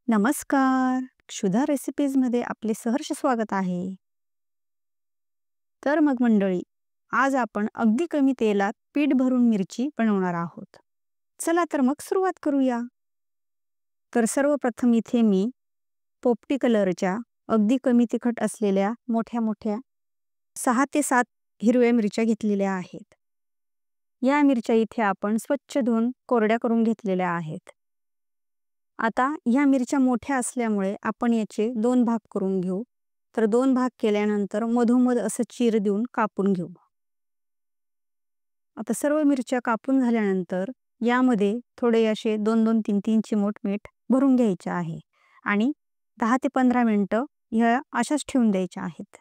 नमस्कार. क्षुधा रेसिपीजमध्ये आपले सहर्ष स्वागत आहे. तर मग मंडळी, आज आपण अगदी कमी तेलात पीठ भरून मिरची बनवणार आहोत. चला तर मग सुरुवात करूया. तर सर्वप्रथम इथे मी पोपटी कलरच्या अगदी कमी तिखट असलेल्या मोठ्या 6 ते 7 हिरव्या मिरच्या घेतलेल्या आहेत. या मिरच्या इथे आपण स्वच्छ धुवून कोरड्या करून घेतलेल्या आहेत. आता ह्या मिरच्या मोठ्या असल्यामुळे आपण याचे 2 भाग करून घेऊ. तर 2 भाग केल्यानंतर मधोमध असं चीर देऊन कापून घेऊ. आता सर्व मिरच्या कापून झाल्यानंतर यामध्ये थोडे असे 2-2, 3-3 चिमूट मीठ भरून घ्यायचे आहे आणि 10 ते 15 मिनिटं ह्या अशाच ठेवून द्यायच्या आहेत.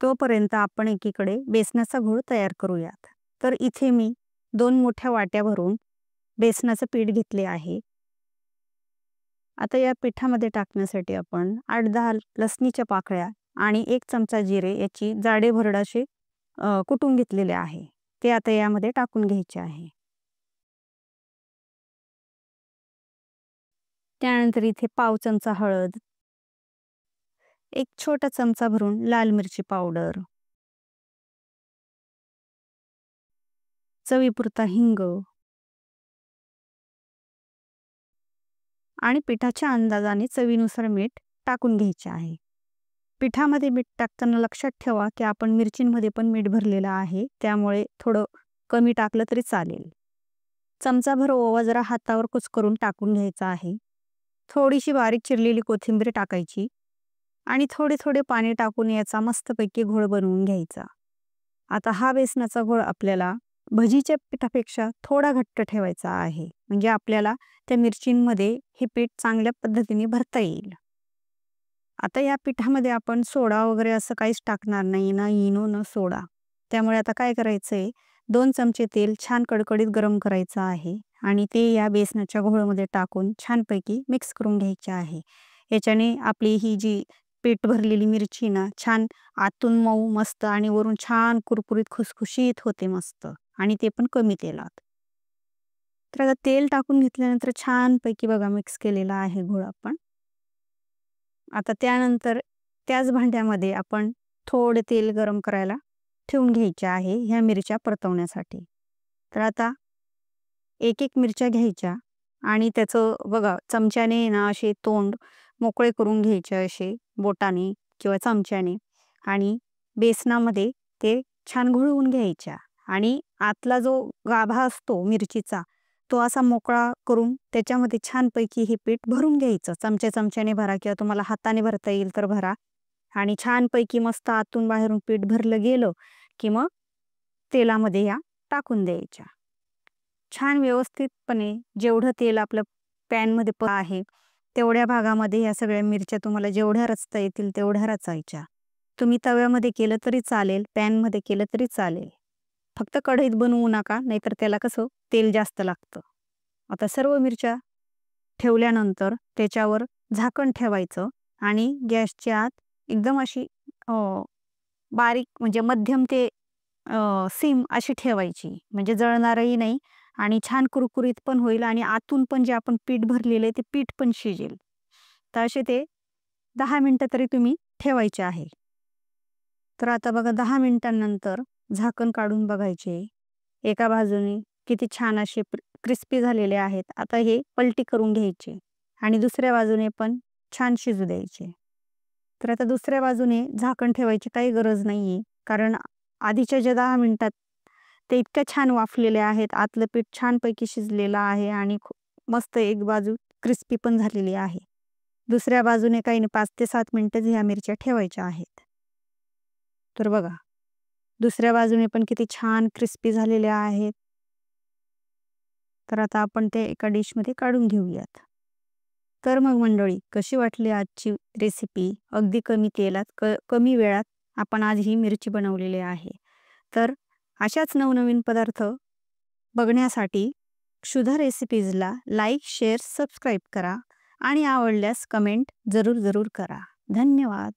तोपर्यंत आपण एकीकडे बेसनाचा घोळ तयार करूयात. तर इथे मी 2 मोठ्या वाट्या भरून बेसनाचं पीठ घेतले आहे. आता या पिठामध्ये टाकण्यासाठी आपण 8-10 लसणीच्या पाकळ्या आणि 1 चमचा जिरे याची जाडे भरडाशे कुटून घेतलेले आहे. ते आता यामध्ये टाकून घ्यायचे आहे. त्यानंतर इथे पाव चमचा हळद, 1 छोटा चमचा भरून लाल मिरची पावडर, चवीपुरता हिंग आणि पिठाच्या अंदाजाने चवीनुसार मीठ टाकून घ्यायचे आहे. पिठामध्ये मीठ टाकताना लक्षात ठेवा की आपण मिरचींमध्ये पण मीठ भरलेलं आहे, त्यामुळे थोडं कमी टाकलं तरी चालेल. चमचाभर ओवा जरा हातावर कुस्करून टाकून घ्यायचा आहे. थोडीशी बारीक चिरलेली कोथिंबीर टाकायची आणि थोडे पाणी टाकून याचा मस्तपैकी घोळ बनवून घ्यायचा. आता हा बेसनाचा घोळ आपल्याला भजीच्या पिठापेक्षा थोडा घट्ट ठेवायचा आहे, म्हणजे आपल्याला त्या मिरचींमध्ये हे पीठ चांगल्या पद्धतीने भरता येईल. आता या पिठामध्ये आपण सोडा वगैरे असं काहीच टाकणार नाही, ना इनो न सोडा. त्यामुळे आता काय करायचंय, 2 चमचे तेल छान कडकडीत गरम करायचं आहे आणि ते या बेसनाच्या घोळमध्ये टाकून छानपैकी मिक्स करून घ्यायचे आहे. याच्याने आपली ही जी पीठ भरलेली मिरची ना छान आतून मऊ मस्त आणि वरून छान कुरकुरीत खुसखुशीत होते मस्त, आणि ते पण कमी तेलात. तर आता तेल टाकून घेतल्यानंतर छानपैकी बघा मिक्स केलेला आहे घोळ आपण. आता त्यानंतर त्याच भांड्यामध्ये आपण थोडे तेल गरम करायला ठेवून घ्यायचे आहे ह्या मिरच्या परतवण्यासाठी. तर आता एक मिरच्या घ्यायच्या आणि त्याचं बघा चमच्याने ना असे तोंड मोकळे करून घ्यायचे असे बोटाने किंवा चमच्याने, आणि बेसनामध्ये ते छान घुळवून घ्यायच्या आणि आतला जो गाभा असतो मिरचीचा तो असा मोकळा करून त्याच्यामध्ये छानपैकी हे पीठ भरून घ्यायचं. चमच्याने भरा किंवा तुम्हाला हाताने भरता येईल तर भरा, आणि छानपैकी मस्त आतून बाहेरून पीठ भरलं गेलं की मग तेलामध्ये या टाकून द्यायच्या. छान व्यवस्थितपणे जेवढं तेल आपलं पॅनमध्ये आहे तेवढ्या भागामध्ये या सगळ्या मिरच्या तुम्हाला जेवढ्या रचता येतील तेवढ्या रचायच्या. तुम्ही तव्यामध्ये केलं तरी चालेल, पॅनमध्ये केलं तरी चालेल. फक्त कढईत बनवू नका, नाहीतर त्याला कसं तेल जास्त लागतं. आता सर्व मिरच्या ठेवल्यानंतर त्याच्यावर झाकण ठेवायचं आणि गॅसच्या आत एकदम अशी बारीक म्हणजे मध्यम ते सिम अशी ठेवायची, म्हणजे जळणारही नाही आणि छान कुरकुरीत पण होईल आणि आतून पण जे आपण पीठ भरलेलं आहे ते पीठ पण शिजेल. तर असे ते 10 मिनिटं तरी तुम्ही ठेवायचे आहे. तर आता बघा 10 मिनिटांनंतर झाकण काढून बघायचे. एका बाजूने किती छान असे क्रिस्पी झालेले आहेत. आता हे पलटी करून घ्यायचे आणि दुसऱ्या बाजूने पण छान शिजू द्यायचे. तर आता दुसऱ्या बाजूने झाकण ठेवायची काही गरज नाहीये, कारण आधीच्या ज्या 10 मिनिटात ते इतक्या छान वाफलेले आहेत, आतलं पीठ छानपैकी शिजलेलं आहे आणि मस्त एक बाजू क्रिस्पी पण झालेली आहे. दुसऱ्या बाजूने काही नाही 5 ते 7 मिनिटं ह्या मिरच्या ठेवायच्या आहेत. तर बघा दुसऱ्या बाजूने पण किती छान क्रिस्पी झालेल्या आहेत. तर आता आपण ते एका डिशमध्ये काढून घेऊयात. तर मग मंडळी, कशी वाटली आजची रेसिपी? अगदी कमी तेलात कमी वेळात आपण आज ही मिरची बनवलेली आहे. तर अशाच नवनवीन पदार्थ बघण्यासाठी क्षुधा रेसिपीजला लाईक, शेअर, सबस्क्राईब करा आणि आवडल्यास कमेंट जरूर करा. धन्यवाद.